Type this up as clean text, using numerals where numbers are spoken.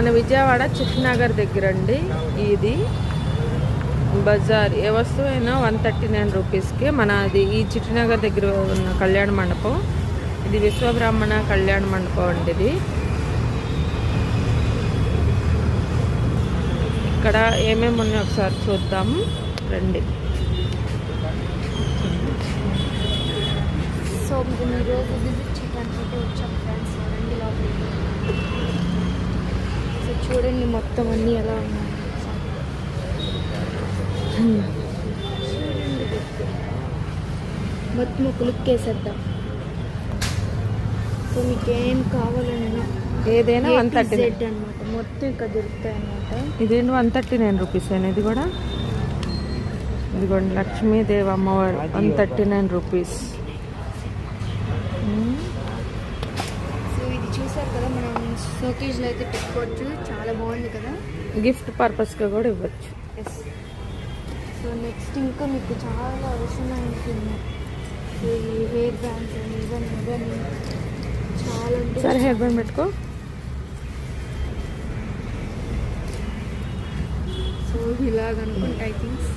మన విజయవాడ చిట్నగర్ దగ్గర అండి ఇది బజార్. ఏ వస్తువు అయినా 139 రూపీస్కి. మనది ఈ చిట్నగర్ దగ్గర ఉన్న కళ్యాణ మండపం. ఇది విశ్వబ్రాహ్మణ కళ్యాణ మండపం అండి. ఇది ఇక్కడ ఏమేమి ఉన్నాయో ఒకసారి చూద్దాము రండి. సో మేము ఈరోజు విజిట్ చేయడానికి వచ్చాం ఫ్రెండ్స్. రండి లోపలికి. సో చూడండి మొత్తం అన్నీ ఎలా ఉన్నాయి. మొత్తం ఒక లుక్ వేసేద్దాం. సో మీకు ఏం కావాలన్నా ఏదైనా 139 అనమాట. మొత్తం ఇక్కడ దొరుకుతాయి అనమాట. ఇదేంటి 139 రూపీస్ అయినా. ఇది కూడా ఇదిగోండి లక్ష్మీదేవి అమ్మవారు 139 రూపీస్. సో ఇది చూసారు కదా, మనం షోకేజ్లో అయితే పెట్టుకోవచ్చు. చాలా బాగుంది కదా. గిఫ్ట్ పర్పస్గా కూడా ఇవ్వచ్చు. ఎస్. సో నెక్స్ట్ ఇంకా మీకు చాలా అవసరమైనవి. ఈ హెయిర్ బ్యాండ్స్ అని ఇవన్నీ చాలా అంటే సరే హెయిర్ బ్యాండ్ పెట్టుకో. సో ఇలాగ అనుకుంటా ఐ థింక్స్.